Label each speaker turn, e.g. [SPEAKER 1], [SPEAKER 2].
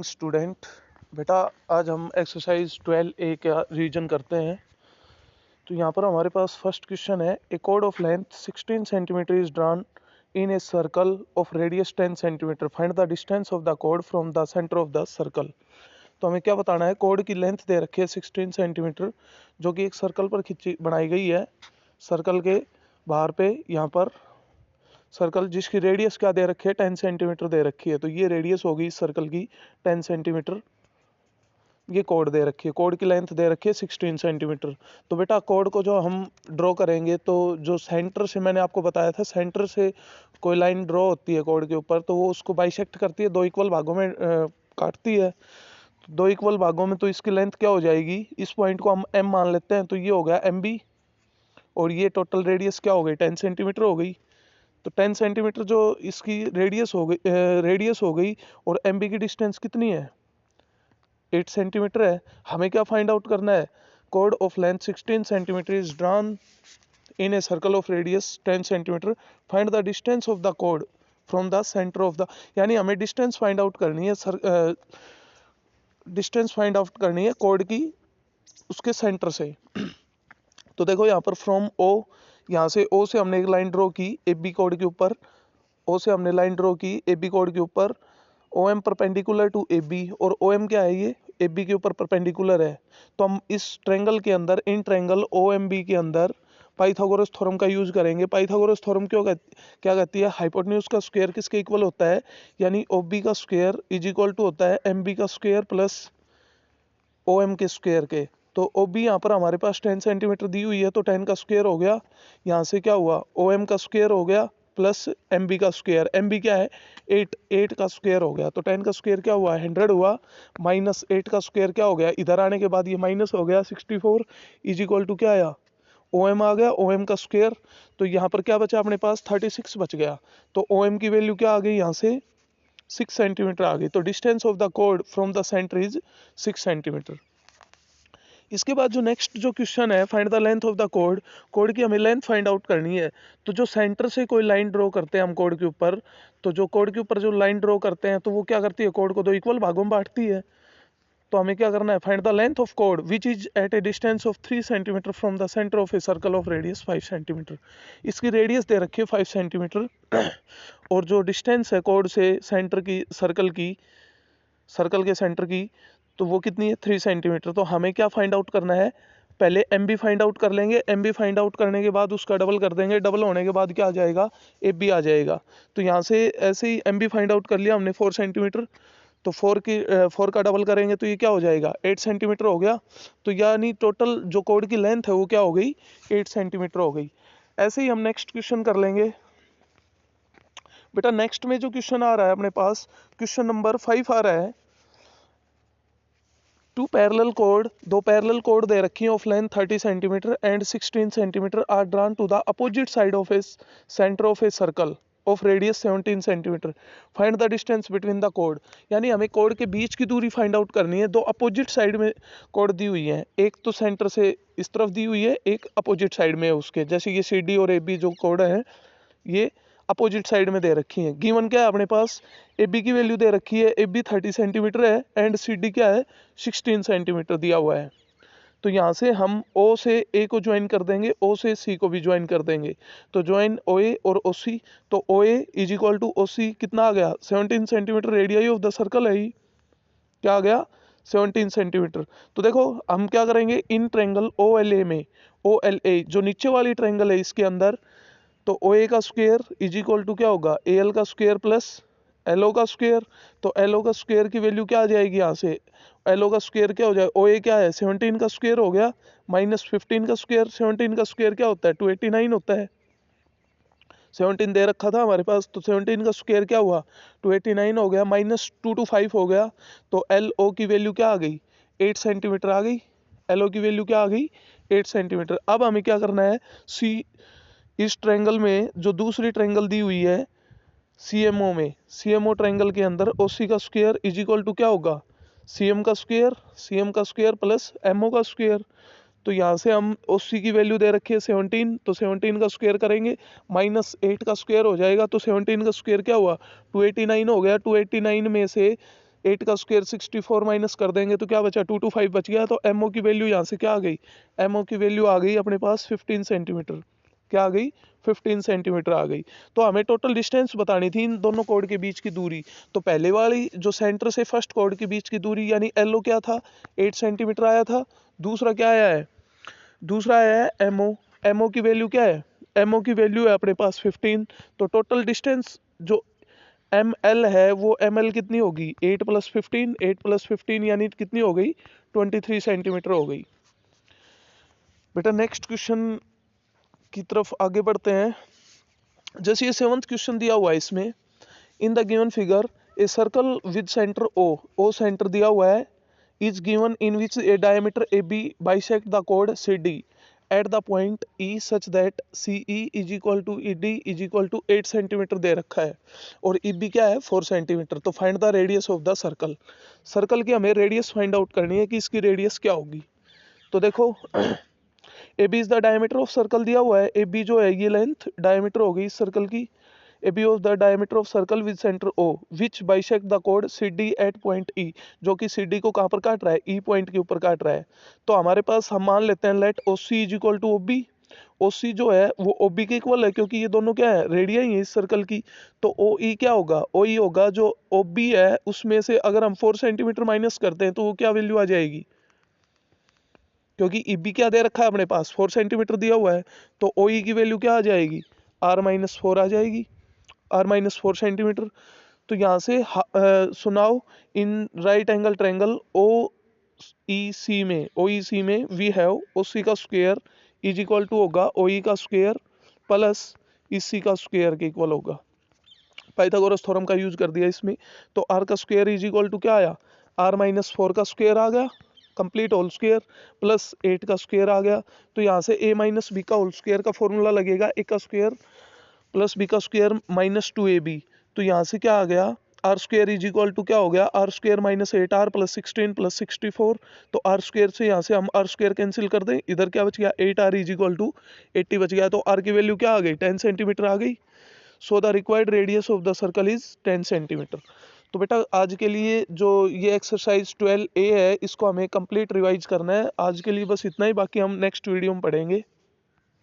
[SPEAKER 1] Student बेटा, आज हम एक्सरसाइज 12A का रिवीजन करते हैं। तो यहाँ पर हमारे पास फर्स्ट क्वेश्चन है, ए कोड of length 16 centimetre is drawn in a circle of radius 10 centimetre, find the distance of the कोड from the centre of the circle. तो हमें क्या बताना है, कोड की लेंथ दे रखी है 16 सेंटीमीटर जो कि एक सर्कल पर खींची बनाई गई है। सर्कल के बाहर पे यहाँ पर सर्कल जिसकी रेडियस क्या दे रखी है, 10 सेंटीमीटर दे रखी है। तो ये रेडियस होगी इस सर्कल की 10 सेंटीमीटर। ये कोड दे रखी है, कोड की लेंथ दे रखी है 16 सेंटीमीटर। तो बेटा कोड को जो हम ड्रॉ करेंगे, तो जो सेंटर से मैंने आपको बताया था, सेंटर से कोई लाइन ड्रॉ होती है कोड के ऊपर, तो वो उसको बाइसेक्ट करती है, दो इक्वल भागों में काटती है। तो दो इक्वल भागों में तो इसकी लेंथ क्या हो जाएगी, इस पॉइंट को हम m मान लेते हैं, तो ये हो गया MB। और ये टोटल रेडियस क्या हो गई, 10 सेंटीमीटर हो गई। तो 10 सेंटीमीटर जो इसकी रेडियस हो गई और MB की डिस्टेंस कितनी है, 8 सेंटीमीटर है। हमें क्या फाइंड आउट करना है, code of length 16 centimetre is drawn in a circle of radius 10 centimetre, find the distance of the कोड from the centre of the, यानी हमें डिस्टेंस फाइंड आउट करनी है, डिस्टेंस फाइंड आउट करनी है कोड की उसके सेंटर से। तो देखो यहाँ पर फ्रॉम O, यहाँ से O से हमने एक लाइन ड्रॉ की AB कोड के ऊपर, O से हमने लाइन ड्रॉ की AB कोड के ऊपर, OM परपेंडिकुलर टू AB, और OM क्या है, ये AB के ऊपर परपेंडिकुलर है। तो हम इस ट्रायंगल के अंदर, इन ट्रायंगल OMB के अंदर पाइथागोरस थ्योरम का यूज करेंगे। पाइथागोरस थ्योरम क्या कहती है, हाइपोटेन्यूज का स्क्वायर किसके इक्वल होता है, यानी OB का स्क्वायर इज इक्वल टू होता है MB का स्क्वायर प्लस OM के स्क्वायर के। तो OB यहाँ पर हमारे पास 10 सेंटीमीटर दी हुई है, तो 10 का स्क्वायर हो गया, यहाँ से क्या हुआ, OM का स्क्वायर हो गया प्लस MB का स्क्वायर। MB क्या है, 8 का स्क्वायर हो गया। तो 10 का स्क्वायर क्या हुआ, 100 हुआ, माइनस 8 का स्क्वायर क्या हो गया, इधर आने के बाद ये माइनस हो गया 64, इज इक्वल टू क्या आया, OM आ गया, OM का स्क्वायर। तो यहाँ पर क्या बचा अपने पास, 36 बच गया। तो OM की वैल्यू क्या आ गई, यहाँ से 6 सेंटीमीटर आ गई। तो डिस्टेंस ऑफ द कोड from the centre is 6 centimetre. इसके बाद जो नेक्स्ट जो क्वेश्चन है, find the length of the code, code की हमें लेंथ फाइंड आउट करनी है। तो जो सेंटर से कोई लाइन ड्रॉ करते हैं हम कोड के ऊपर, तो जो कोड के ऊपर जो लाइन ड्रॉ करते हैं, तो वो क्या करती है, कोड को दो इक्वल भागों में बांटती है। तो हमें क्या करना है, फाइंड द लेंथ ऑफ कोड which is at a distance of 3 centimetre from the centre of a circle of radius 5 centimetre. इसकी रेडियस दे रखी है 5 सेंटीमीटर और जो डिस्टेंस है कोड से सेंटर की, सर्कल के सेंटर की, तो वो कितनी है, 3 सेंटीमीटर। तो हमें क्या फाइंड आउट करना है, पहले MB फाइंड आउट कर लेंगे, MB फाइंड आउट करने के बाद उसका डबल कर देंगे, डबल होने के बाद क्या आ जाएगा, AB आ जाएगा। तो यहाँ से ऐसे ही MB फाइंड आउट कर लिया हमने 4 सेंटीमीटर, तो 4 का डबल करेंगे तो ये क्या हो जाएगा, 8 सेंटीमीटर हो गया। तो यानी टोटल जो कोड की लेंथ है वो क्या हो गई, 8 सेंटीमीटर हो गई। ऐसे ही हम नेक्स्ट क्वेश्चन कर लेंगे। बेटा नेक्स्ट में जो क्वेश्चन आ रहा है अपने पास, क्वेश्चन नंबर 5 आ रहा है, दो पैरेलल कोड दे रखी हैं of length 30 centimetre and 16 centimetre are drawn to the opposite side of a centre of a circle of radius 17 centimetre, find the distance between the कोड। यानी हमें कोड के बीच की दूरी फाइंड आउट करनी है। दो अपोजिट साइड में कोड दी हुई है, एक तो सेंटर से इस तरफ दी हुई है, एक अपोजिट साइड में है उसके, जैसे ये CD और AB जो कोड है ये अपोजिट साइड में दे रखी है। गिवन क्या है अपने पास, AB की वैल्यू दे रखी है, AB 30 सेंटीमीटर है एंड CD क्या है, 16 सेंटीमीटर दिया हुआ है। तो यहाँ से हम O से A को ज्वाइन कर देंगे, O से C को भी ज्वाइन कर देंगे। तो ज्वाइन OA और OC, तो OA is equal to OC कितना आ गया, 17 centimetre radius of the circle है ही, क्या आ गया, 17 सेंटीमीटर। तो देखो हम क्या करेंगे, इन ट्रायंगल OLA में, OLA जो नीचे वाली ट्रायंगल है इसके अंदर, तो OA का स्क्वायर इज इक्वल टू क्या होगा, AL का स्क्वायर प्लस LO का स्क्वायर। तो LO का स्क्वायर की वैल्यू क्या आ जाएगी, यहाँ से LO का स्क्वायर क्या हो जाएगा, OA क्या है, 17 का स्क्वायर हो गया माइनस 15 का स्क्वायर। 17 का स्क्वायर क्या होता है, 289 होता है। 17 दे रखा था हमारे पास, तो 17 का स्क्वायर क्या हुआ, 289 हो गया, माइनस 225 हो गया। तो LO की वैल्यू क्या आ गई, 8 सेंटीमीटर आ गई। LO की वैल्यू क्या आ गई, 8 सेंटीमीटर। अब हमें क्या करना है, इस ट्रायंगल में जो दूसरी ट्रायंगल दी हुई है CMO में, CMO ट्रायंगल के अंदर OC का स्क्वायर इज इक्वल टू क्या होगा, CM का स्क्वायर प्लस MO का स्क्वायर। तो यहाँ से हम OC की वैल्यू दे रखी है 17, तो 17 का स्क्वायर करेंगे, माइनस 8 का स्क्वायर हो जाएगा। तो 17 का स्क्वायर क्या हुआ, 289 हो गया। 289 में से 8 का स्क्वायर 64 माइनस कर देंगे तो क्या बचा 225 बच गया। तो एमओ की वैल्यू यहाँ से क्या आ गई, एमओ की वैल्यू आ गई अपने पास 15 सेंटीमीटर। क्या आ गई, 15 सेंटीमीटर आ गई। तो हमें टोटल डिस्टेंस बतानी थी इन दोनों कोड के बीच की दूरी। तो पहले वाली जो सेंटर से फर्स्ट कोड के बीच की दूरी यानी एलओ क्या था 8 सेंटीमीटर आया था। दूसरा क्या आया है, दूसरा आया है एमओ। एमओ की वैल्यू क्या है, एमओ की वैल्यू है अपने पास 15। तो टोटल डिस्टेंस जो एम एल है वो एम एल कितनी होगी 8 + 15, 8 + 15 यानी कितनी हो गई 23 सेंटीमीटर हो गई। बेटा नेक्स्ट क्वेश्चन की तरफ आगे बढ़ते हैं। जैसे ये 7th क्वेश्चन दिया हुआ है इसमें, in the given figure a circle with centre O centre दिया हुआ है is given in which a diameter A B bisect the कोड C D at the point E such that C E is equal to E D is equal to 8 centimetre दे रखा है और E B क्या है 4 centimetre. तो find the radius of the circle. Circle की हमें रेडियस फाइंड आउट करनी है कि इसकी रेडियस क्या होगी। तो देखो A B is the diameter of circle दिया हुआ है, ए बी जो है ये लेंथ डायमीटर हो गई इस सर्कल की। A B of the diameter of circle with centre O which bisect the कोड C D at point E, जो कि सी डी को कहाँ पर काट रहा है, ई पॉइंट के ऊपर काट रहा है। तो हमारे पास हम मान लेते हैं let O C is equal to O B. O C जो है वो ओ बी के इक्वल है क्योंकि ये दोनों क्या है रेडिया ही है इस सर्कल की। तो ओ ई क्या होगा, ओ ई होगा जो ओ बी है उसमें से अगर हम 4 सेंटीमीटर माइनस करते हैं तो वो क्या वैल्यू आ जाएगी, क्योंकि ई बी क्या दे रखा है अपने पास 4 सेंटीमीटर दिया हुआ है। तो ओ ई की वैल्यू क्या आ जाएगी R-4 आ जाएगी, R-4 सेंटीमीटर। तो यहाँ से सुनाओ in right angle triangle O E C में वी हैव ओ सी का स्क्वायर इज इक्वल टू होगा ओ ई का स्क्वायर प्लस ई सी का स्क्वायर के इक्वल होगा। पाइथागोरस थ्योरम का यूज कर दिया इसमें। तो आर का स्क्वायर इज इक्वल टू क्या आया R-4 का स्क्वायर आ गया कंप्लीट होल स्क्वायर प्लस 8 का स्क्वायर आ गया। तो यहाँ से a माइनस बी का होल स्क्वायर का फॉर्मूला लगेगा, a का स्क्वायर प्लस बी का स्क्वायर माइनस 2ab। तो यहाँ से क्या आ गया R square is equal to क्या हो गया R square minus 8r plus 16 plus 64। तो आर स्क्वायर से यहाँ से हम आर स्क्वायर कैंसिल कर दें, इधर क्या बच गया 8r इज इक्वल टू 80 बच गया। तो आर की वैल्यू क्या आ गई 10 सेंटीमीटर आ गई। So the required radius of the circle is 10 centimetre. तो बेटा आज के लिए जो ये एक्सरसाइज 12A है इसको हमें कंप्लीट रिवाइज करना है। आज के लिए बस इतना ही, बाकी हम नेक्स्ट वीडियो में पढ़ेंगे।